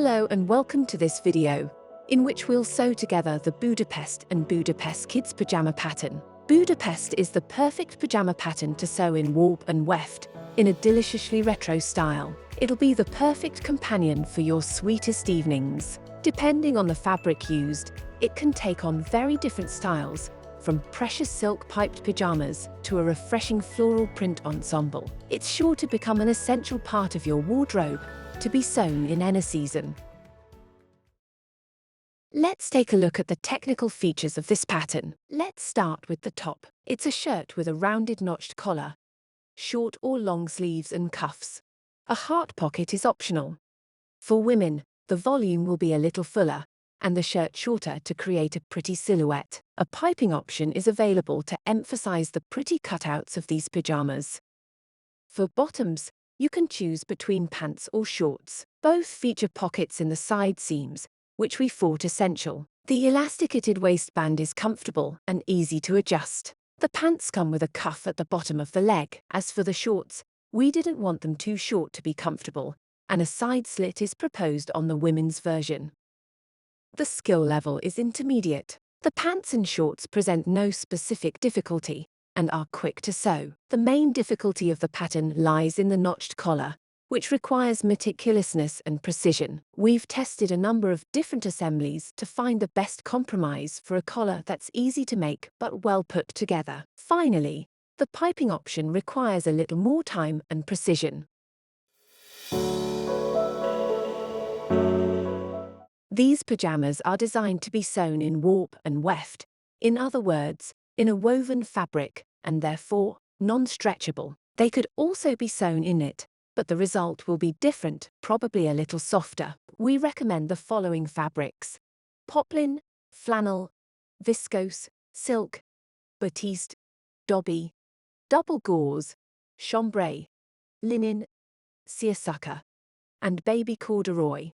Hello and welcome to this video, in which we'll sew together the Budapest and Budapest Kids pajama pattern. Budapest is the perfect pajama pattern to sew in warp and weft, in a deliciously retro style. It'll be the perfect companion for your sweetest evenings. Depending on the fabric used, it can take on very different styles, from precious silk piped pajamas to a refreshing floral print ensemble. It's sure to become an essential part of your wardrobe, to be sewn in any season. Let's take a look at the technical features of this pattern. Let's start with the top. It's a shirt with a rounded notched collar, short or long sleeves and cuffs. A heart pocket is optional. For women, the volume will be a little fuller, and the shirt shorter to create a pretty silhouette. A piping option is available to emphasize the pretty cutouts of these pajamas. For bottoms, you can choose between pants or shorts. Both feature pockets in the side seams, which we thought essential. The elasticated waistband is comfortable and easy to adjust. The pants come with a cuff at the bottom of the leg. As for the shorts, we didn't want them too short to be comfortable, and a side slit is proposed on the women's version. The skill level is intermediate. The pants and shorts present no specific difficulty and are quick to sew. The main difficulty of the pattern lies in the notched collar, which requires meticulousness and precision. We've tested a number of different assemblies to find the best compromise for a collar that's easy to make but well put together. Finally, the piping option requires a little more time and precision. These pajamas are designed to be sewn in warp and weft, in other words, in a woven fabric, and therefore non-stretchable. They could also be sewn in knit, but the result will be different, probably a little softer. We recommend the following fabrics: poplin, flannel, viscose, silk, batiste, dobby, double gauze, chambray, linen, seersucker, and baby corduroy.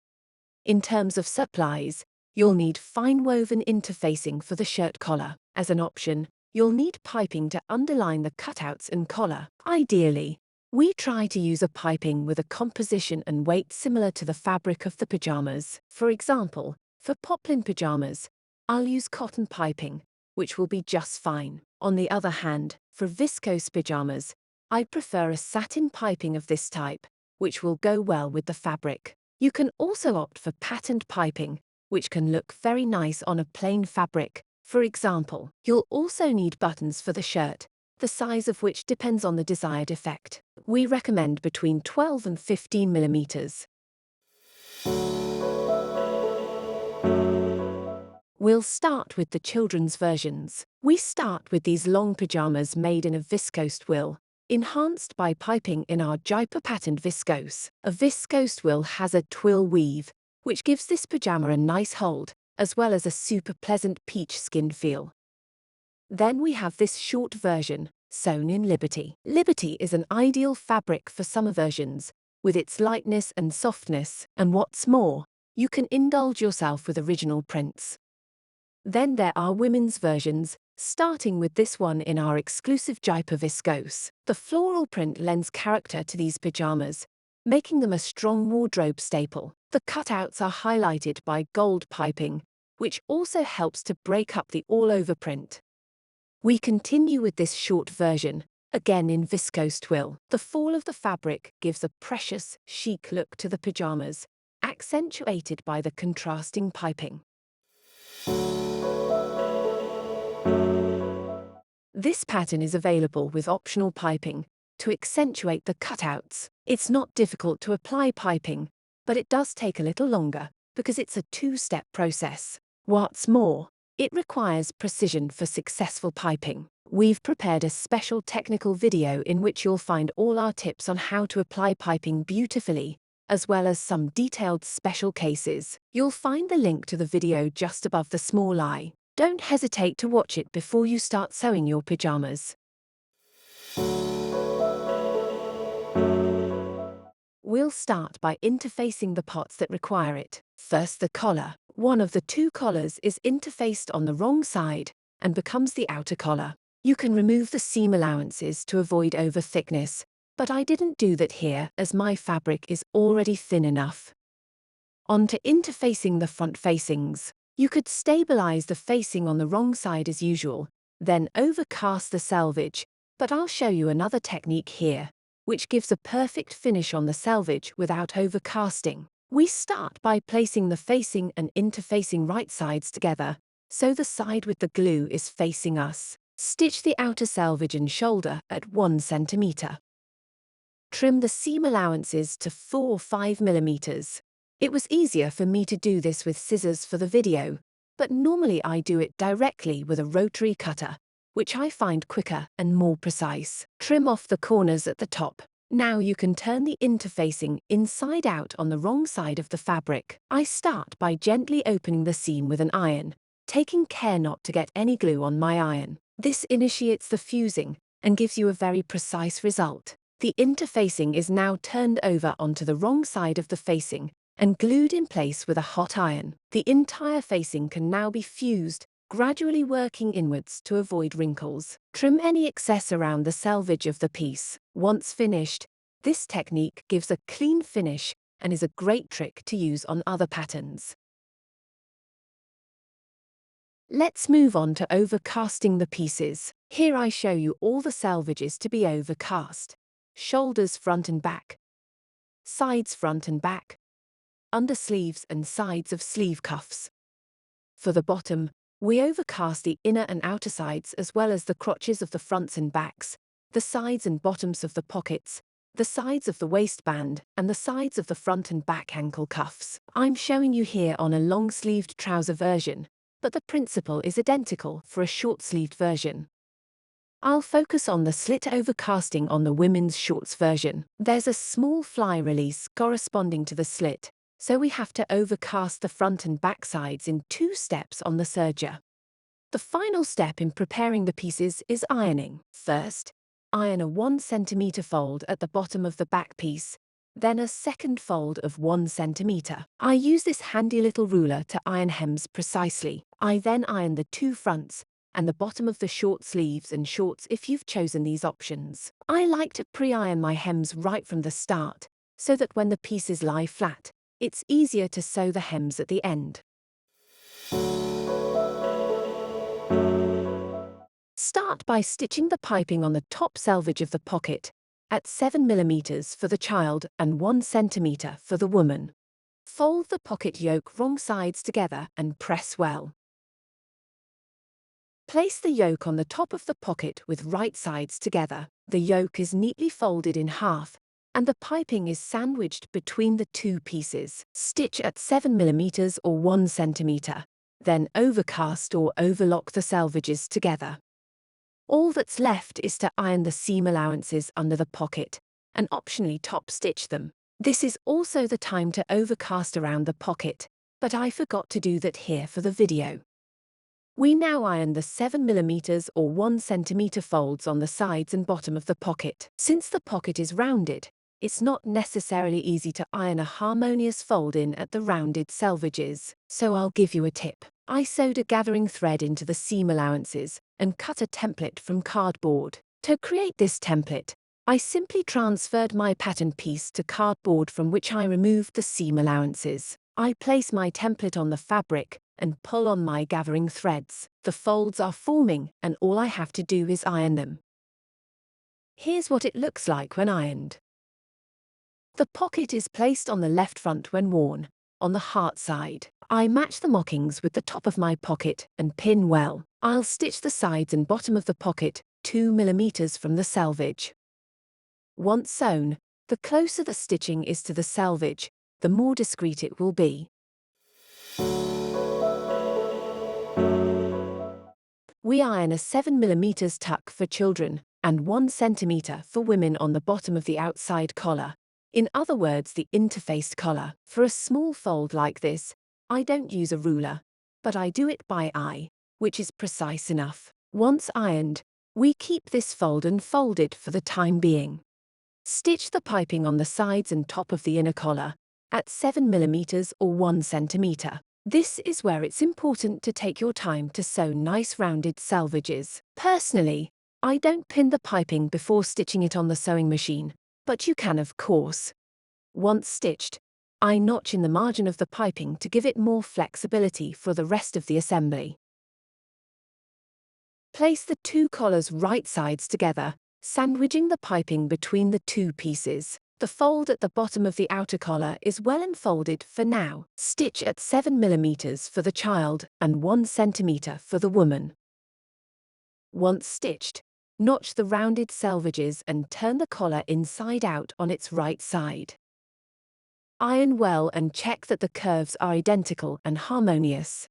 In terms of supplies, you'll need fine woven interfacing for the shirt collar. As an option, you'll need piping to underline the cutouts and collar. Ideally, we try to use a piping with a composition and weight similar to the fabric of the pajamas. For example, for poplin pajamas, I'll use cotton piping, which will be just fine. On the other hand, for viscose pajamas, I prefer a satin piping of this type, which will go well with the fabric. You can also opt for patterned piping, which can look very nice on a plain fabric. For example, you'll also need buttons for the shirt, the size of which depends on the desired effect. We recommend between 12 and 15 millimeters. We'll start with the children's versions. We start with these long pajamas made in a viscose twill, enhanced by piping in our Jaipur patterned viscose. A viscose twill has a twill weave, which gives this pajama a nice hold, as well as a super pleasant peach skin feel. Then we have this short version, sewn in Liberty. Liberty is an ideal fabric for summer versions, with its lightness and softness, and what's more, you can indulge yourself with original prints. Then there are women's versions, starting with this one in our exclusive Jaipur viscose. The floral print lends character to these pajamas, making them a strong wardrobe staple. The cutouts are highlighted by gold piping, which also helps to break up the all-over print. We continue with this short version, again in viscose twill. The fall of the fabric gives a precious, chic look to the pajamas, accentuated by the contrasting piping. This pattern is available with optional piping to accentuate the cutouts. It's not difficult to apply piping, but it does take a little longer because it's a two-step process. What's more, it requires precision for successful piping. We've prepared a special technical video in which you'll find all our tips on how to apply piping beautifully, as well as some detailed special cases. You'll find the link to the video just above the small I. Don't hesitate to watch it before you start sewing your pajamas. We'll start by interfacing the parts that require it. First, the collar. One of the two collars is interfaced on the wrong side and becomes the outer collar. You can remove the seam allowances to avoid over thickness, but I didn't do that here as my fabric is already thin enough. On to interfacing the front facings. You could stabilize the facing on the wrong side as usual, then overcast the selvage, but I'll show you another technique here, which gives a perfect finish on the selvage without overcasting. We start by placing the facing and interfacing right sides together, so the side with the glue is facing us. Stitch the outer selvage and shoulder at 1 centimeter. Trim the seam allowances to 4 or 5 millimeters. It was easier for me to do this with scissors for the video, but normally I do it directly with a rotary cutter, which I find quicker and more precise. Trim off the corners at the top. Now you can turn the interfacing inside out on the wrong side of the fabric. I start by gently opening the seam with an iron, taking care not to get any glue on my iron. This initiates the fusing and gives you a very precise result. The interfacing is now turned over onto the wrong side of the facing and glued in place with a hot iron. The entire facing can now be fused, gradually working inwards to avoid wrinkles. Trim any excess around the selvage of the piece. Once finished, this technique gives a clean finish and is a great trick to use on other patterns. Let's move on to overcasting the pieces. Here I show you all the selvages to be overcast. Shoulders front and back, sides front and back, undersleeves and sides of sleeve cuffs. For the bottom, we overcast the inner and outer sides as well as the crotches of the fronts and backs, the sides and bottoms of the pockets, the sides of the waistband, and the sides of the front and back ankle cuffs. I'm showing you here on a long-sleeved trouser version, but the principle is identical for a short-sleeved version. I'll focus on the slit overcasting on the women's shorts version. There's a small fly release corresponding to the slit, so we have to overcast the front and back sides in 2 steps on the serger. The final step in preparing the pieces is ironing. First, iron a 1 centimeter fold at the bottom of the back piece, then a second fold of 1 centimeter. I use this handy little ruler to iron hems precisely. I then iron the 2 fronts and the bottom of the short sleeves and shorts if you've chosen these options. I like to pre-iron my hems right from the start, so that when the pieces lie flat, it's easier to sew the hems at the end. Start by stitching the piping on the top selvage of the pocket at 7 millimeters for the child and 1 centimeter for the woman. Fold the pocket yoke wrong sides together and press well. Place the yoke on the top of the pocket with right sides together. The yoke is neatly folded in half, and the piping is sandwiched between the 2 pieces. Stitch at 7 millimeters or 1 centimeter, then overcast or overlock the selvages together. All that's left is to iron the seam allowances under the pocket, and optionally top stitch them. This is also the time to overcast around the pocket, but I forgot to do that here for the video. We now iron the 7 millimeters or 1 centimeter folds on the sides and bottom of the pocket. Since the pocket is rounded, it's not necessarily easy to iron a harmonious fold in at the rounded selvages, so I'll give you a tip. I sewed a gathering thread into the seam allowances and cut a template from cardboard. To create this template, I simply transferred my pattern piece to cardboard from which I removed the seam allowances. I place my template on the fabric and pull on my gathering threads. The folds are forming and all I have to do is iron them. Here's what it looks like when ironed. The pocket is placed on the left front when worn, on the heart side. I match the mockings with the top of my pocket and pin well. I'll stitch the sides and bottom of the pocket 2 millimeters from the selvage. Once sewn, the closer the stitching is to the selvage, the more discreet it will be. We iron a 7 millimeters tuck for children and 1 centimeter for women on the bottom of the outside collar. In other words, the interfaced collar. For a small fold like this, I don't use a ruler, but I do it by eye, which is precise enough. Once ironed, we keep this fold unfolded for the time being. Stitch the piping on the sides and top of the inner collar at 7 millimeters or 1 centimeter. This is where it's important to take your time to sew nice rounded selvages. Personally, I don't pin the piping before stitching it on the sewing machine, but you can of course. Once stitched, I notch in the margin of the piping to give it more flexibility for the rest of the assembly. Place the two collars right sides together, sandwiching the piping between the two pieces. The fold at the bottom of the outer collar is well enfolded for now. Stitch at 7 mm for the child and 1 cm for the woman. Once stitched, notch the rounded selvages and turn the collar inside out on its right side. Iron well and check that the curves are identical and harmonious.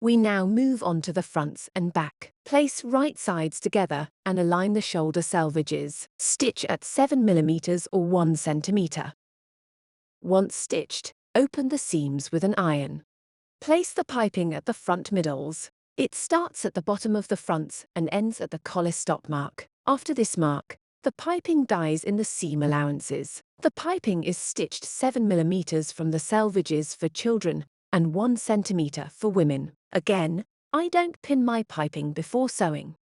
We now move on to the fronts and back. Place right sides together and align the shoulder selvages. Stitch at 7 mm or 1 cm. Once stitched, open the seams with an iron. Place the piping at the front middles. It starts at the bottom of the fronts and ends at the collar stop mark. After this mark, the piping dies in the seam allowances. The piping is stitched 7 mm from the selvages for children and 1 cm for women. Again, I don't pin my piping before sewing.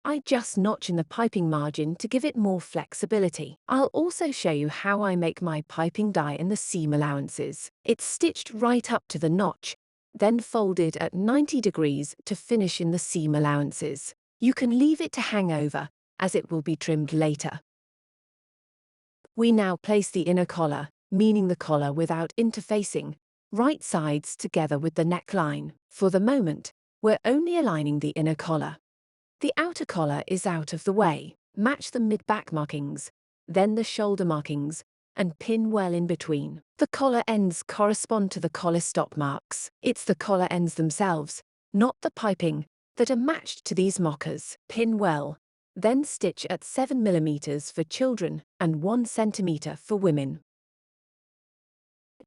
I just notch in the piping margin to give it more flexibility. I'll also show you how I make my piping die in the seam allowances. It's stitched right up to the notch, then folded at 90 degrees to finish in the seam allowances. You can leave it to hang over, as it will be trimmed later. We now place the inner collar, meaning the collar without interfacing, right sides together with the neckline. For the moment, we're only aligning the inner collar. The outer collar is out of the way. Match the mid-back markings, then the shoulder markings, and pin well in between. The collar ends correspond to the collar stop marks. It's the collar ends themselves, not the piping, that are matched to these markers. Pin well, then stitch at 7 mm for children and 1 cm for women.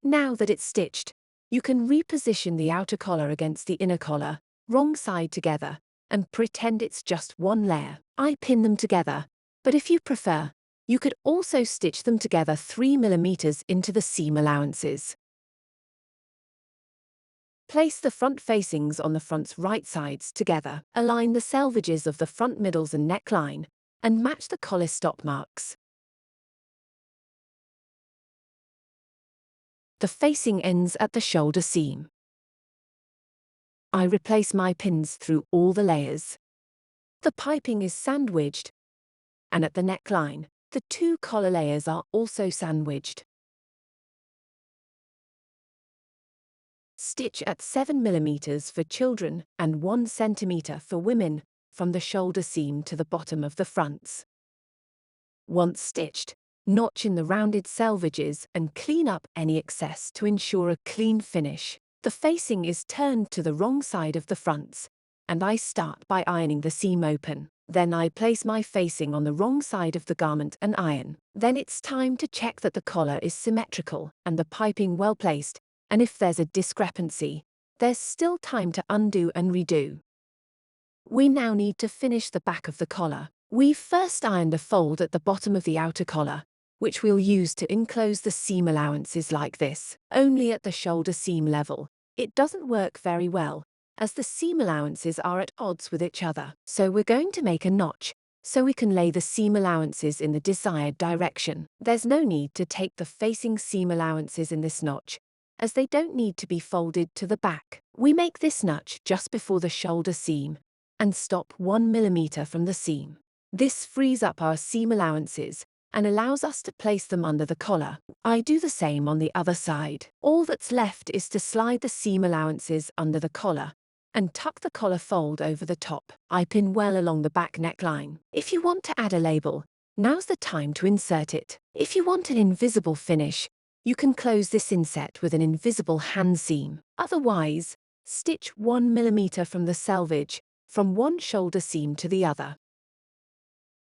Now that it's stitched, you can reposition the outer collar against the inner collar, wrong side together, and pretend it's just one layer. I pin them together, but if you prefer, you could also stitch them together 3 mm into the seam allowances. Place the front facings on the front's right sides together. Align the selvages of the front middles and neckline, and match the collar stop marks. The facing ends at the shoulder seam. I replace my pins through all the layers. The piping is sandwiched, and at the neckline, the two collar layers are also sandwiched. Stitch at 7 mm for children and 1 cm for women, from the shoulder seam to the bottom of the fronts. Once stitched, notch in the rounded selvages and clean up any excess to ensure a clean finish. The facing is turned to the wrong side of the fronts, and I start by ironing the seam open. Then I place my facing on the wrong side of the garment and iron. Then it's time to check that the collar is symmetrical and the piping well placed, and if there's a discrepancy, there's still time to undo and redo. We now need to finish the back of the collar. We've first ironed a fold at the bottom of the outer collar, which we'll use to enclose the seam allowances like this, only at the shoulder seam level. It doesn't work very well, as the seam allowances are at odds with each other. So we're going to make a notch, so we can lay the seam allowances in the desired direction. There's no need to take the facing seam allowances in this notch, as they don't need to be folded to the back. We make this notch just before the shoulder seam, and stop 1 mm from the seam. This frees up our seam allowances, and allows us to place them under the collar. I do the same on the other side. All that's left is to slide the seam allowances under the collar, and tuck the collar fold over the top. I pin well along the back neckline. If you want to add a label, now's the time to insert it. If you want an invisible finish, you can close this inset with an invisible hand seam. Otherwise, stitch 1 mm from the selvage, from one shoulder seam to the other.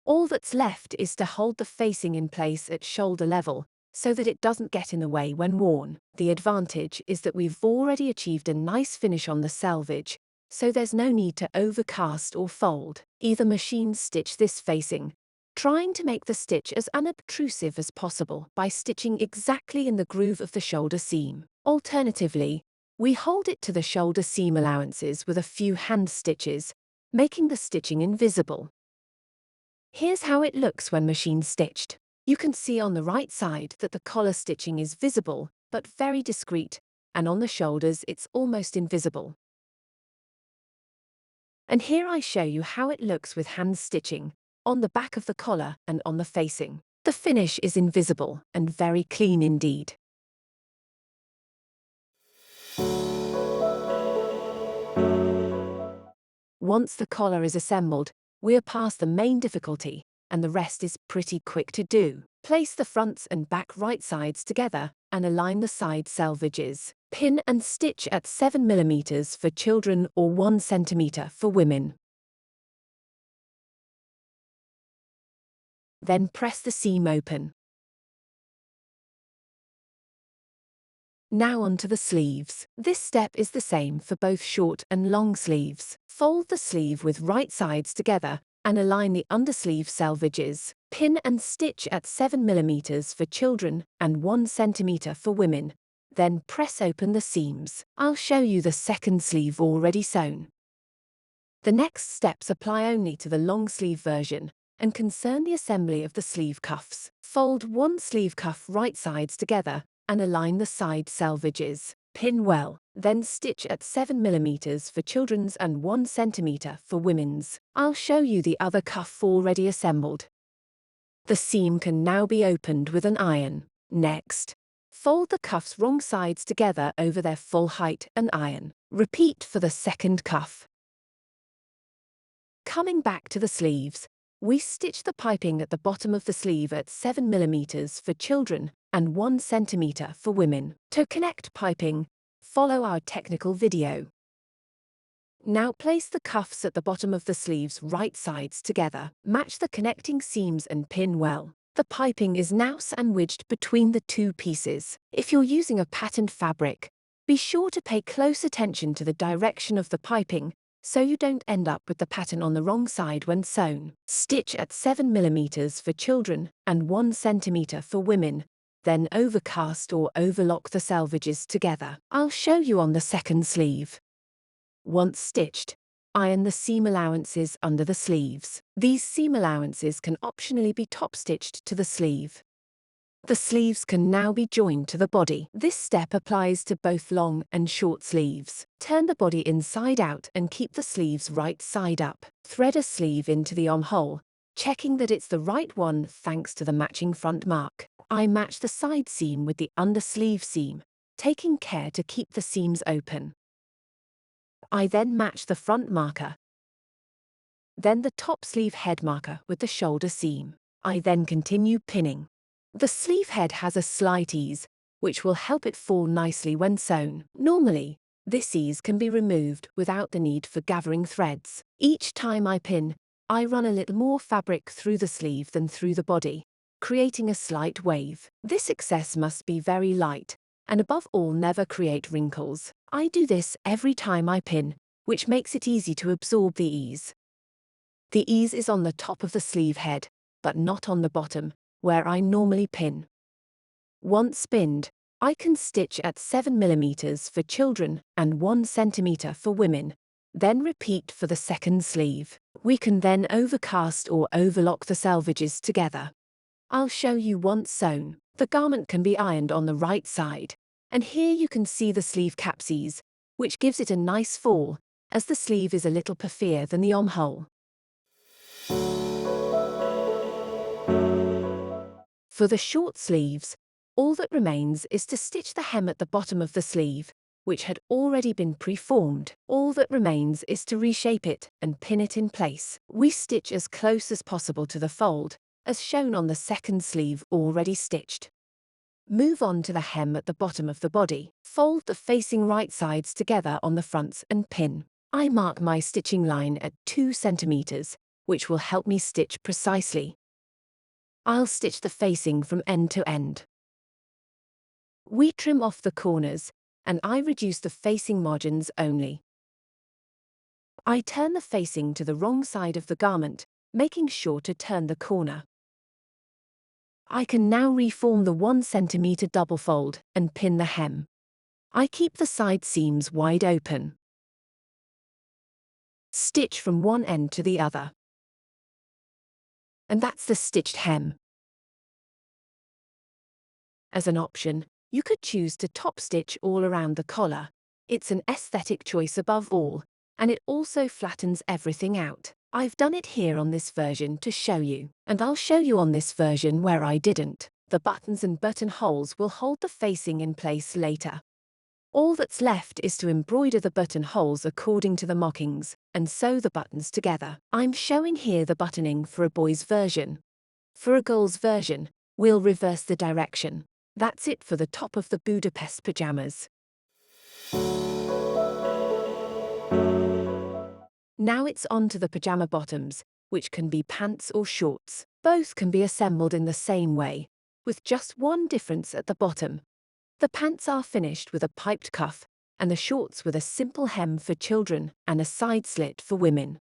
All that's left is to hold the facing in place at shoulder level, so that it doesn't get in the way when worn. The advantage is that we've already achieved a nice finish on the selvage, so there's no need to overcast or fold. Either machine stitch this facing, trying to make the stitch as unobtrusive as possible by stitching exactly in the groove of the shoulder seam. Alternatively, we hold it to the shoulder seam allowances with a few hand stitches, making the stitching invisible. Here's how it looks when machine stitched. You can see on the right side that the collar stitching is visible, but very discreet, and on the shoulders it's almost invisible. And here I show you how it looks with hand stitching, on the back of the collar and on the facing. The finish is invisible and very clean indeed. Once the collar is assembled, we are past the main difficulty, and the rest is pretty quick to do. Place the fronts and back right sides together and align the side selvages. Pin and stitch at 7 mm for children or 1 cm for women. Then press the seam open. Now onto the sleeves. This step is the same for both short and long sleeves. Fold the sleeve with right sides together and align the undersleeve selvages. Pin and stitch at 7 mm for children and 1 cm for women. Then press open the seams. I'll show you the second sleeve already sewn. The next steps apply only to the long sleeve version and concern the assembly of the sleeve cuffs. Fold one sleeve cuff right sides together and align the side selvages. Pin well, then stitch at 7 mm for children's and 1 cm for women's. I'll show you the other cuff already assembled. The seam can now be opened with an iron. Next, fold the cuffs wrong sides together over their full height and iron. Repeat for the second cuff. Coming back to the sleeves, we stitch the piping at the bottom of the sleeve at 7 mm for children and 1 cm for women. To connect piping, follow our technical video. Now place the cuffs at the bottom of the sleeves right sides together. Match the connecting seams and pin well. The piping is now sandwiched between the two pieces. If you're using a patterned fabric, be sure to pay close attention to the direction of the piping so you don't end up with the pattern on the wrong side when sewn. Stitch at 7 mm for children and 1 cm for women, then overcast or overlock the selvages together. I'll show you on the second sleeve. Once stitched, iron the seam allowances under the sleeves. These seam allowances can optionally be top stitched to the sleeve. The sleeves can now be joined to the body. This step applies to both long and short sleeves. Turn the body inside out and keep the sleeves right side up. Thread a sleeve into the armhole, checking that it's the right one thanks to the matching front mark. I match the side seam with the undersleeve seam, taking care to keep the seams open. I then match the front marker, then the top sleeve head marker with the shoulder seam. I then continue pinning. The sleeve head has a slight ease, which will help it fall nicely when sewn. Normally, this ease can be removed without the need for gathering threads. Each time I pin, I run a little more fabric through the sleeve than through the body, creating a slight wave. This excess must be very light, and above all never create wrinkles. I do this every time I pin, which makes it easy to absorb the ease. The ease is on the top of the sleeve head, but not on the bottom, where I normally pin. Once pinned, I can stitch at 7 mm for children and 1 cm for women, then repeat for the second sleeve. We can then overcast or overlock the selvages together. I'll show you once sewn. The garment can be ironed on the right side, and here you can see the sleeve capsies, which gives it a nice fall, as the sleeve is a little puffier than the armhole. For the short sleeves, all that remains is to stitch the hem at the bottom of the sleeve, which had already been pre-formed. All that remains is to reshape it and pin it in place. We stitch as close as possible to the fold, as shown on the second sleeve already stitched. Move on to the hem at the bottom of the body. Fold the facing right sides together on the fronts and pin. I mark my stitching line at 2 cm, which will help me stitch precisely. I'll stitch the facing from end to end. We trim off the corners, and I reduce the facing margins only. I turn the facing to the wrong side of the garment, making sure to turn the corner. I can now reform the 1 cm double fold and pin the hem. I keep the side seams wide open. Stitch from one end to the other. and that's the stitched hem. As an option, you could choose to top stitch all around the collar. It's an aesthetic choice above all, and it also flattens everything out. I've done it here on this version to show you, and I'll show you on this version where I didn't. The buttons and buttonholes will hold the facing in place later. All that's left is to embroider the buttonholes according to the markings, and sew the buttons together. I'm showing here the buttoning for a boy's version. For a girl's version, we'll reverse the direction. That's it for the top of the Budapest pajamas. Now it's on to the pajama bottoms, which can be pants or shorts. Both can be assembled in the same way, with just one difference at the bottom. The pants are finished with a piped cuff, and the shorts with a simple hem for children and a side slit for women.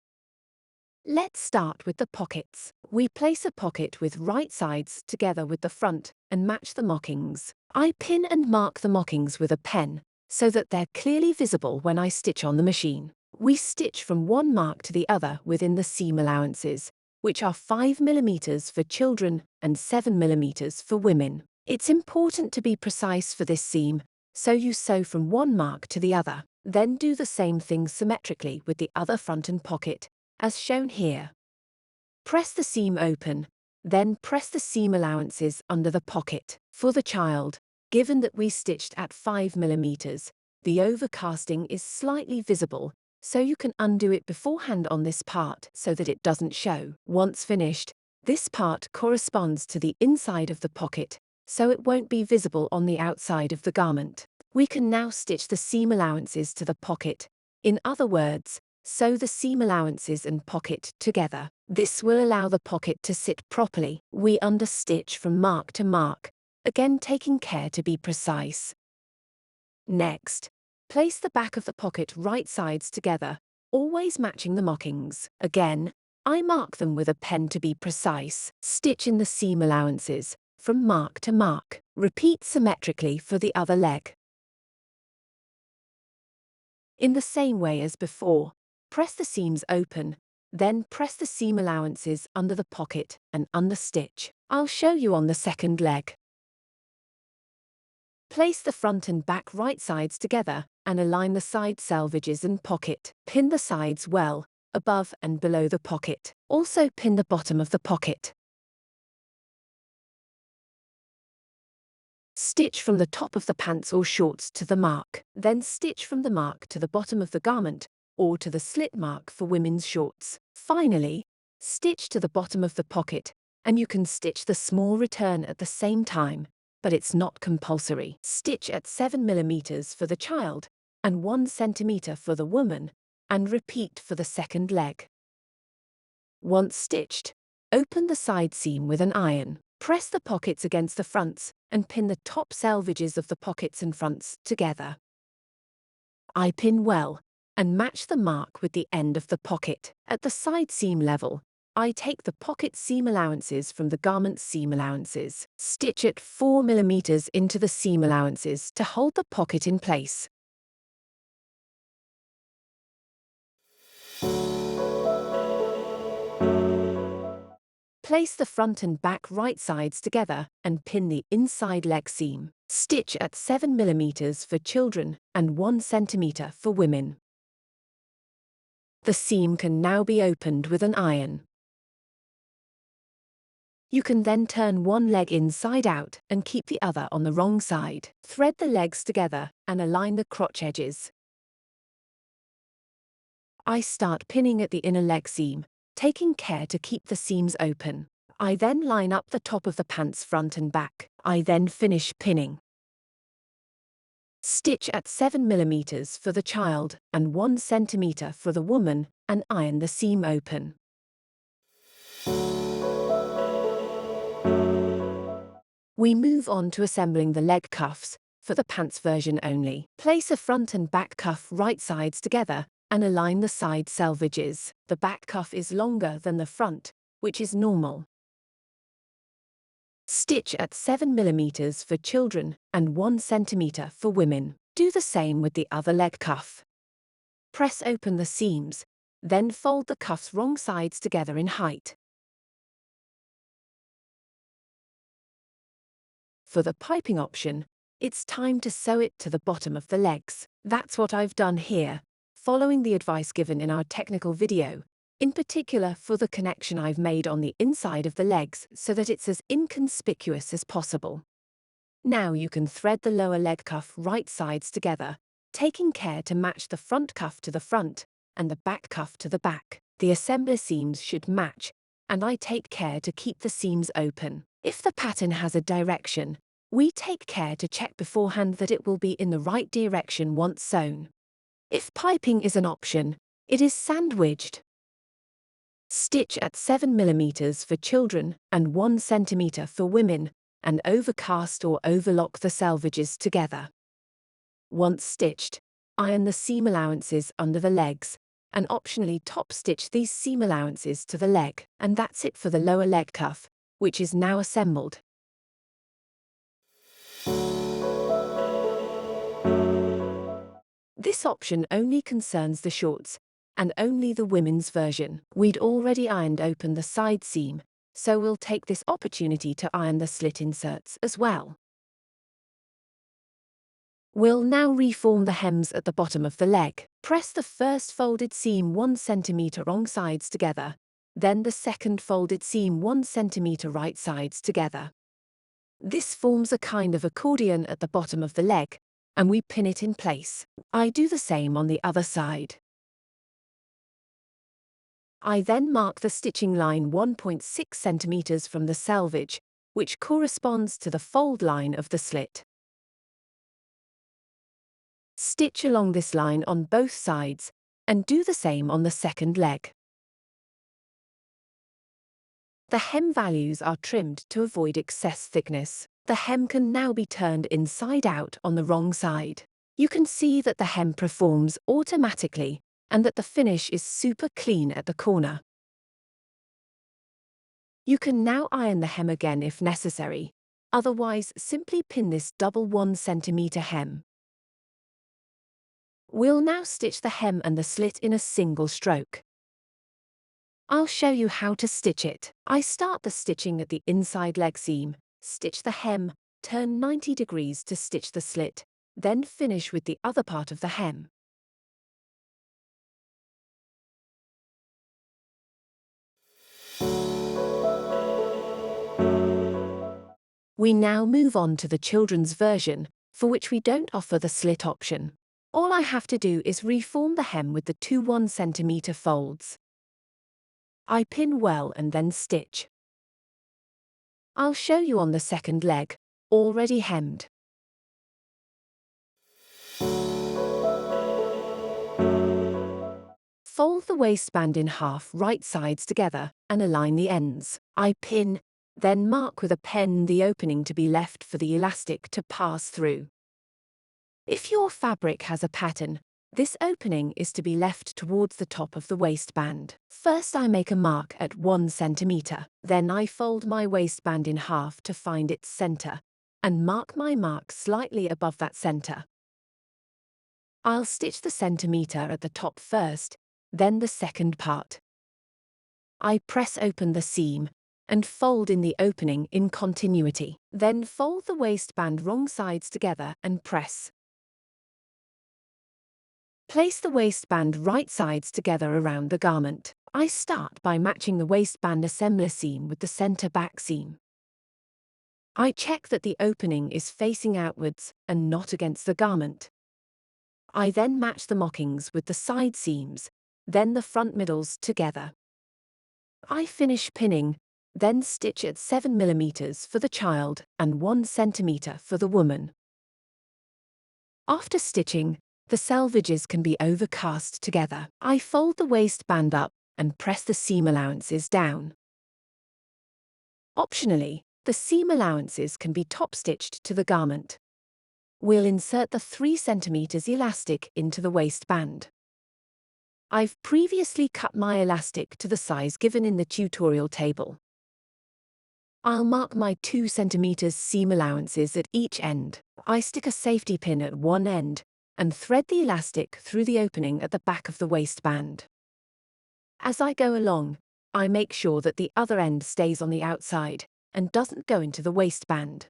Let's start with the pockets. We place a pocket with right sides together with the front and match the markings. I pin and mark the markings with a pen so that they're clearly visible when I stitch on the machine. We stitch from one mark to the other within the seam allowances, which are 5 mm for children and 7 mm for women. It's important to be precise for this seam, so you sew from one mark to the other. Then do the same thing symmetrically with the other front and pocket, as shown here. Press the seam open, then press the seam allowances under the pocket. For the child, given that we stitched at 5 mm, the overcasting is slightly visible, so you can undo it beforehand on this part so that it doesn't show. Once finished, this part corresponds to the inside of the pocket, so it won't be visible on the outside of the garment. We can now stitch the seam allowances to the pocket. In other words, sew the seam allowances and pocket together. This will allow the pocket to sit properly. We understitch from mark to mark, again taking care to be precise. Next, place the back of the pocket right sides together, always matching the markings. Again, I mark them with a pen to be precise. Stitch in the seam allowances from mark to mark. Repeat symmetrically for the other leg. In the same way as before, press the seams open, then press the seam allowances under the pocket and understitch. I'll show you on the second leg. Place the front and back right sides together and align the side selvages and pocket. Pin the sides well, above and below the pocket. Also pin the bottom of the pocket. Stitch from the top of the pants or shorts to the mark. Then stitch from the mark to the bottom of the garment, or to the slit mark for women's shorts. Finally, stitch to the bottom of the pocket, and you can stitch the small return at the same time, but it's not compulsory. Stitch at 7 mm for the child, and 1 cm for the woman, and repeat for the second leg. Once stitched, open the side seam with an iron. Press the pockets against the fronts and pin the top selvages of the pockets and fronts together. I pin well and match the mark with the end of the pocket. At the side seam level, I take the pocket seam allowances from the garment seam allowances. Stitch at 4 mm into the seam allowances to hold the pocket in place. Place the front and back right sides together and pin the inside leg seam. Stitch at 7 mm for children and 1 cm for women. The seam can now be opened with an iron. You can then turn one leg inside out and keep the other on the wrong side. Thread the legs together and align the crotch edges. I start pinning at the inner leg seam, taking care to keep the seams open. I then line up the top of the pants front and back. I then finish pinning. Stitch at 7 mm for the child and 1 cm for the woman and iron the seam open. We move on to assembling the leg cuffs for the pants version only. Place a front and back cuff right sides together and align the side selvages. The back cuff is longer than the front, which is normal. Stitch at 7 mm for children and 1 cm for women. Do the same with the other leg cuff. Press open the seams, then fold the cuffs wrong sides together in height. For the piping option, it's time to sew it to the bottom of the legs. That's what I've done here, following the advice given in our technical video, in particular for the connection I've made on the inside of the legs so that it's as inconspicuous as possible. Now you can thread the lower leg cuff right sides together, taking care to match the front cuff to the front and the back cuff to the back. The assembler seams should match, and I take care to keep the seams open. If the pattern has a direction, we take care to check beforehand that it will be in the right direction once sewn. If piping is an option, it is sandwiched. Stitch at 7 mm for children and 1 cm for women, and overcast or overlock the selvages together. Once stitched, iron the seam allowances under the legs, and optionally top stitch these seam allowances to the leg. And that's it for the lower leg cuff, which is now assembled. This option only concerns the shorts, and only the women's version. We'd already ironed open the side seam, so we'll take this opportunity to iron the slit inserts as well. We'll now reform the hems at the bottom of the leg. Press the first folded seam 1 cm wrong sides together, then the second folded seam 1 cm right sides together. This forms a kind of accordion at the bottom of the leg, and we pin it in place. I do the same on the other side. I then mark the stitching line 1.6 cm from the selvage, which corresponds to the fold line of the slit. Stitch along this line on both sides, and do the same on the second leg. The hem values are trimmed to avoid excess thickness. The hem can now be turned inside out on the wrong side. You can see that the hem performs automatically, and that the finish is super clean at the corner. You can now iron the hem again if necessary, otherwise simply pin this double 1 cm hem. We'll now stitch the hem and the slit in a single stroke. I'll show you how to stitch it. I start the stitching at the inside leg seam, stitch the hem, turn 90 degrees to stitch the slit, then finish with the other part of the hem. We now move on to the children's version, for which we don't offer the slit option. All I have to do is reform the hem with the 2 1 cm folds. I pin well and then stitch. I'll show you on the second leg, already hemmed. Fold the waistband in half right sides together and align the ends. I pin, then mark with a pen the opening to be left for the elastic to pass through. If your fabric has a pattern, this opening is to be left towards the top of the waistband. First I make a mark at 1 cm, then I fold my waistband in half to find its center, and mark my mark slightly above that center. I'll stitch the centimeter at the top first, then the second part. I press open the seam, and fold in the opening in continuity. Then fold the waistband wrong sides together and press. Place the waistband right sides together around the garment. I start by matching the waistband assembler seam with the center back seam. I check that the opening is facing outwards and not against the garment. I then match the mockings with the side seams, then the front middles together. I finish pinning, then stitch at 7 mm for the child and 1 cm for the woman. After stitching, the selvages can be overcast together. I fold the waistband up and press the seam allowances down. Optionally, the seam allowances can be top-stitched to the garment. We'll insert the 3 cm elastic into the waistband. I've previously cut my elastic to the size given in the tutorial table. I'll mark my 2 cm seam allowances at each end. I stick a safety pin at one end, and thread the elastic through the opening at the back of the waistband. As I go along, I make sure that the other end stays on the outside and doesn't go into the waistband.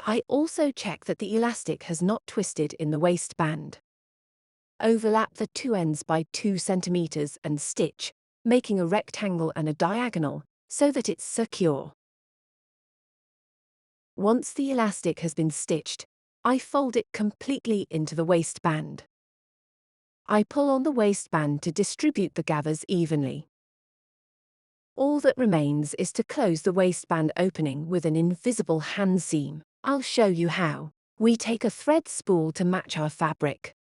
I also check that the elastic has not twisted in the waistband. Overlap the two ends by 2 centimeters and stitch, making a rectangle and a diagonal, so that it's secure. Once the elastic has been stitched, I fold it completely into the waistband. I pull on the waistband to distribute the gathers evenly. All that remains is to close the waistband opening with an invisible hand seam. I'll show you how. We take a thread spool to match our fabric.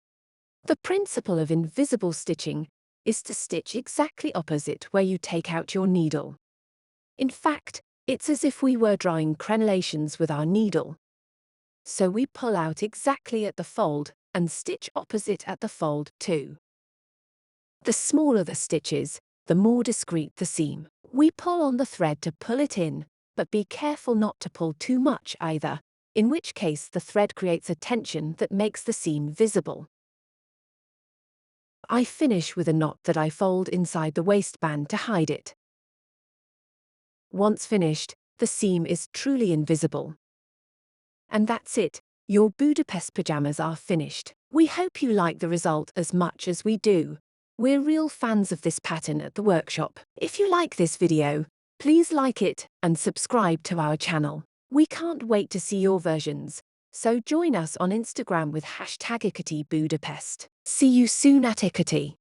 The principle of invisible stitching is to stitch exactly opposite where you take out your needle. In fact, it's as if we were drawing crenellations with our needle. So we pull out exactly at the fold and stitch opposite at the fold too. The smaller the stitches, the more discreet the seam. We pull on the thread to pull it in, but be careful not to pull too much either, in which case the thread creates a tension that makes the seam visible. I finish with a knot that I fold inside the waistband to hide it. Once finished, the seam is truly invisible. And that's it, your Budapest pajamas are finished. We hope you like the result as much as we do. We're real fans of this pattern at the workshop. If you like this video, please like it and subscribe to our channel. We can't wait to see your versions, so join us on Instagram with #Ikatee Budapest. See you soon at Ikatee.